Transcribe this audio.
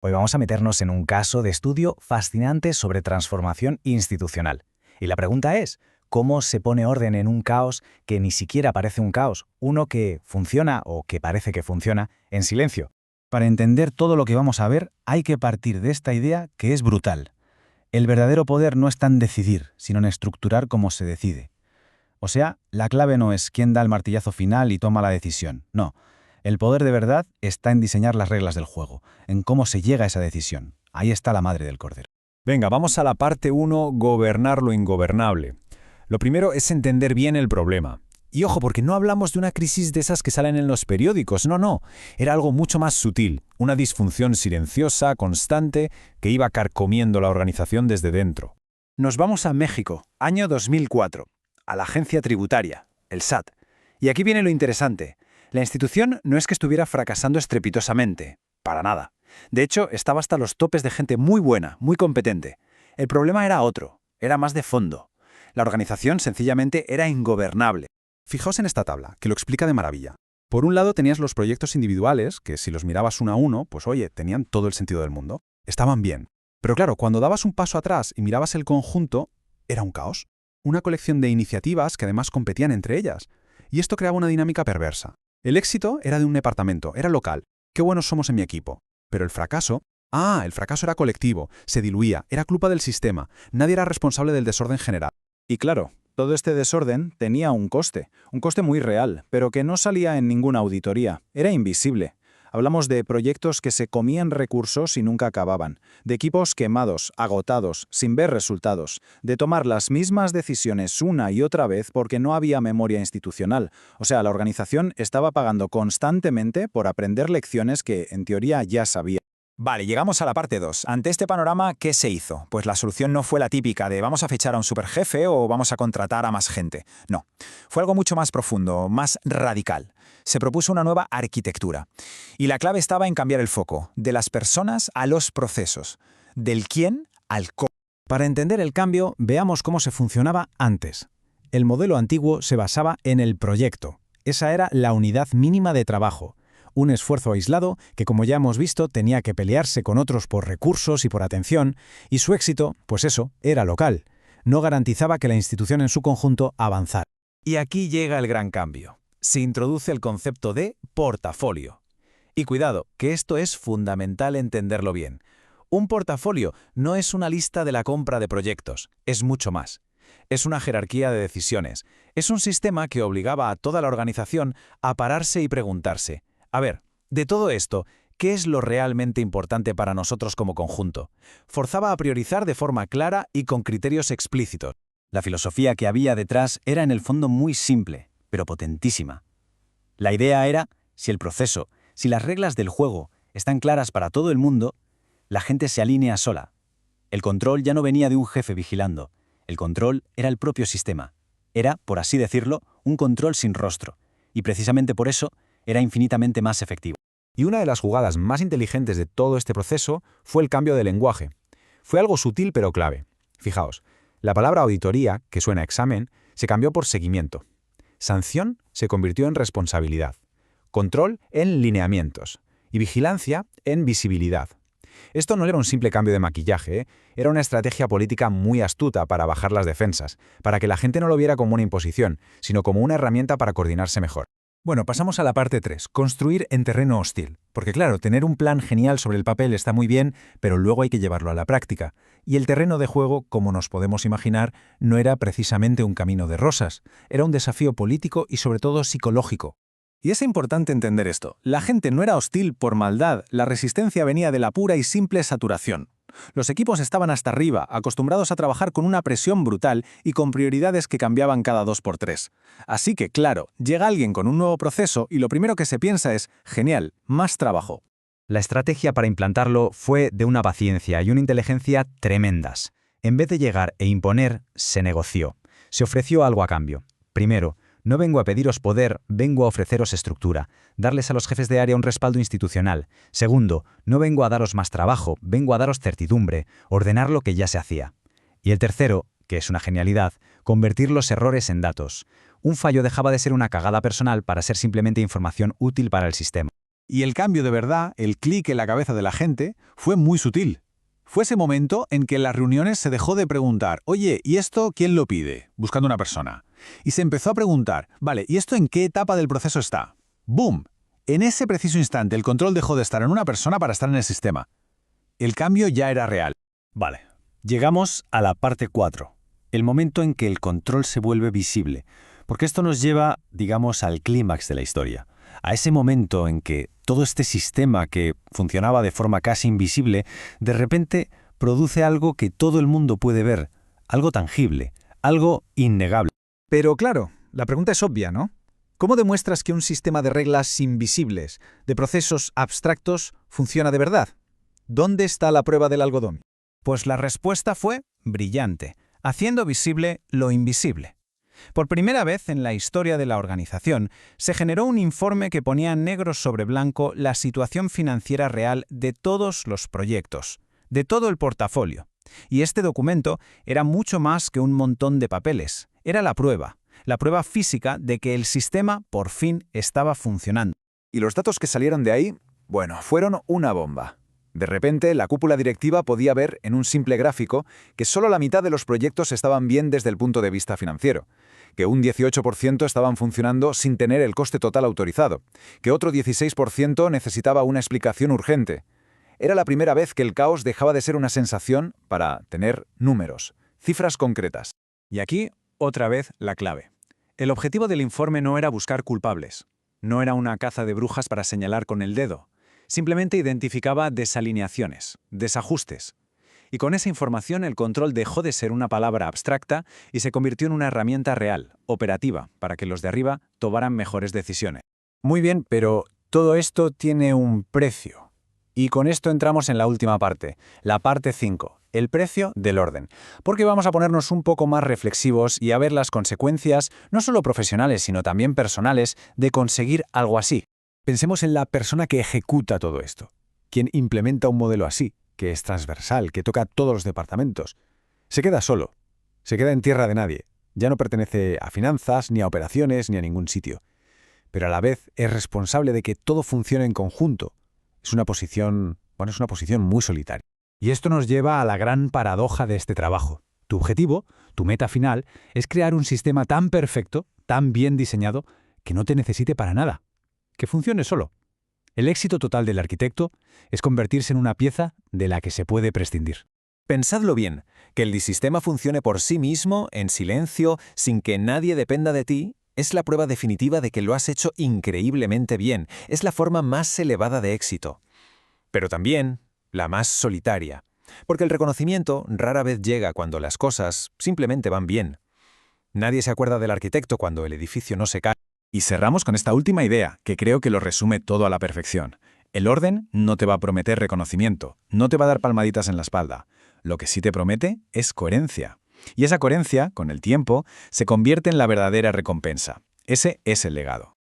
Hoy vamos a meternos en un caso de estudio fascinante sobre transformación institucional. Y la pregunta es, ¿cómo se pone orden en un caos que ni siquiera parece un caos, uno que funciona o que parece que funciona en silencio? Para entender todo lo que vamos a ver, hay que partir de esta idea que es brutal. El verdadero poder no está en decidir, sino en estructurar cómo se decide. O sea, la clave no es quién da el martillazo final y toma la decisión. No. El poder de verdad está en diseñar las reglas del juego, en cómo se llega a esa decisión. Ahí está la madre del cordero. Venga, vamos a la parte 1, gobernar lo ingobernable. Lo primero es entender bien el problema. Y ojo, porque no hablamos de una crisis de esas que salen en los periódicos, no. Era algo mucho más sutil, una disfunción silenciosa, constante, que iba carcomiendo la organización desde dentro. Nos vamos a México, año 2004, a la agencia tributaria, el SAT. Y aquí viene lo interesante. La institución no es que estuviera fracasando estrepitosamente, para nada. De hecho, estaba hasta los topes de gente muy buena, muy competente. El problema era otro, era más de fondo. La organización sencillamente era ingobernable. Fijaos en esta tabla, que lo explica de maravilla. Por un lado tenías los proyectos individuales, que si los mirabas uno a uno, pues oye, tenían todo el sentido del mundo. Estaban bien. Pero claro, cuando dabas un paso atrás y mirabas el conjunto, era un caos. Una colección de iniciativas que además competían entre ellas. Y esto creaba una dinámica perversa. El éxito era de un departamento, era local. Qué buenos somos en mi equipo. Pero el fracaso era colectivo, se diluía, era culpa del sistema. Nadie era responsable del desorden general. Y claro, todo este desorden tenía un coste muy real, pero que no salía en ninguna auditoría, era invisible. Hablamos de proyectos que se comían recursos y nunca acababan, de equipos quemados, agotados, sin ver resultados, de tomar las mismas decisiones una y otra vez porque no había memoria institucional. O sea, la organización estaba pagando constantemente por aprender lecciones que, en teoría, ya sabía. Vale, llegamos a la parte 2. Ante este panorama, ¿qué se hizo? Pues la solución no fue la típica de vamos a fichar a un superjefe o vamos a contratar a más gente. No, fue algo mucho más profundo, más radical. Se propuso una nueva arquitectura. Y la clave estaba en cambiar el foco, de las personas a los procesos, del quién al cómo. Para entender el cambio, veamos cómo se funcionaba antes. El modelo antiguo se basaba en el proyecto. Esa era la unidad mínima de trabajo. Un esfuerzo aislado que, como ya hemos visto, tenía que pelearse con otros por recursos y por atención, y su éxito, pues eso, era local. No garantizaba que la institución en su conjunto avanzara. Y aquí llega el gran cambio. Se introduce el concepto de portafolio. Y cuidado, que esto es fundamental entenderlo bien. Un portafolio no es una lista de la compra de proyectos, es mucho más. Es una jerarquía de decisiones. Es un sistema que obligaba a toda la organización a pararse y preguntarse: a ver, de todo esto, ¿qué es lo realmente importante para nosotros como conjunto? Forzaba a priorizar de forma clara y con criterios explícitos. La filosofía que había detrás era en el fondo muy simple, pero potentísima. La idea era, si el proceso, si las reglas del juego están claras para todo el mundo, la gente se alinea sola. El control ya no venía de un jefe vigilando. El control era el propio sistema. Era, por así decirlo, un control sin rostro. Y precisamente por eso, era infinitamente más efectivo. Y una de las jugadas más inteligentes de todo este proceso fue el cambio de lenguaje. Fue algo sutil pero clave. Fijaos, la palabra auditoría, que suena a examen, se cambió por seguimiento. Sanción se convirtió en responsabilidad. Control en lineamientos. Y vigilancia en visibilidad. Esto no era un simple cambio de maquillaje, era una estrategia política muy astuta para bajar las defensas, para que la gente no lo viera como una imposición, sino como una herramienta para coordinarse mejor. Bueno, pasamos a la parte 3, construir en terreno hostil. Porque claro, tener un plan genial sobre el papel está muy bien, pero luego hay que llevarlo a la práctica. Y el terreno de juego, como nos podemos imaginar, no era precisamente un camino de rosas. Era un desafío político y sobre todo psicológico. Y es importante entender esto. La gente no era hostil por maldad, la resistencia venía de la pura y simple saturación. Los equipos estaban hasta arriba, acostumbrados a trabajar con una presión brutal y con prioridades que cambiaban cada 2x3. Así que, claro, llega alguien con un nuevo proceso y lo primero que se piensa es, genial, más trabajo. La estrategia para implantarlo fue de una paciencia y una inteligencia tremendas. En vez de llegar e imponer, se negoció. Se ofreció algo a cambio. Primero, no vengo a pediros poder, vengo a ofreceros estructura, darles a los jefes de área un respaldo institucional. Segundo, no vengo a daros más trabajo, vengo a daros certidumbre, ordenar lo que ya se hacía. Y el tercero, que es una genialidad, convertir los errores en datos. Un fallo dejaba de ser una cagada personal para ser simplemente información útil para el sistema. Y el cambio de verdad, el clic en la cabeza de la gente, fue muy sutil. Fue ese momento en que en las reuniones se dejó de preguntar, oye, ¿y esto quién lo pide? Buscando una persona. Y se empezó a preguntar, vale, ¿y esto en qué etapa del proceso está? ¡Boom! En ese preciso instante el control dejó de estar en una persona para estar en el sistema. El cambio ya era real. Vale. Llegamos a la parte 4, el momento en que el control se vuelve visible, porque esto nos lleva, digamos, al clímax de la historia, a ese momento en que todo este sistema que funcionaba de forma casi invisible, de repente produce algo que todo el mundo puede ver, algo tangible, algo innegable. Pero claro, la pregunta es obvia, ¿no? ¿Cómo demuestras que un sistema de reglas invisibles, de procesos abstractos, funciona de verdad? ¿Dónde está la prueba del algodón? Pues la respuesta fue brillante, haciendo visible lo invisible. Por primera vez en la historia de la organización, se generó un informe que ponía negro sobre blanco la situación financiera real de todos los proyectos, de todo el portafolio. Y este documento era mucho más que un montón de papeles. Era la prueba física de que el sistema por fin estaba funcionando. Y los datos que salieron de ahí, bueno, fueron una bomba. De repente, la cúpula directiva podía ver en un simple gráfico que solo la mitad de los proyectos estaban bien desde el punto de vista financiero, que un 18% estaban funcionando sin tener el coste total autorizado, que otro 16% necesitaba una explicación urgente. Era la primera vez que el caos dejaba de ser una sensación para tener números, cifras concretas. Y aquí, otra vez, la clave. El objetivo del informe no era buscar culpables. No era una caza de brujas para señalar con el dedo. Simplemente identificaba desalineaciones, desajustes. Y con esa información el control dejó de ser una palabra abstracta y se convirtió en una herramienta real, operativa, para que los de arriba tomaran mejores decisiones. Muy bien, pero todo esto tiene un precio. Y con esto entramos en la última parte, la parte 5, el precio del orden. Porque vamos a ponernos un poco más reflexivos y a ver las consecuencias, no solo profesionales, sino también personales, de conseguir algo así. Pensemos en la persona que ejecuta todo esto, quien implementa un modelo así, que es transversal, que toca todos los departamentos. Se queda solo, se queda en tierra de nadie, ya no pertenece a finanzas, ni a operaciones, ni a ningún sitio. Pero a la vez es responsable de que todo funcione en conjunto. Es una posición muy solitaria. Y esto nos lleva a la gran paradoja de este trabajo. Tu objetivo, tu meta final, es crear un sistema tan perfecto, tan bien diseñado, que no te necesite para nada. Que funcione solo. El éxito total del arquitecto es convertirse en una pieza de la que se puede prescindir. Pensadlo bien, que el sistema funcione por sí mismo, en silencio, sin que nadie dependa de ti, es la prueba definitiva de que lo has hecho increíblemente bien. Es la forma más elevada de éxito. Pero también la más solitaria. Porque el reconocimiento rara vez llega cuando las cosas simplemente van bien. Nadie se acuerda del arquitecto cuando el edificio no se cae. Y cerramos con esta última idea, que creo que lo resume todo a la perfección. El orden no te va a prometer reconocimiento, no te va a dar palmaditas en la espalda. Lo que sí te promete es coherencia. Y esa coherencia, con el tiempo, se convierte en la verdadera recompensa. Ese es el legado.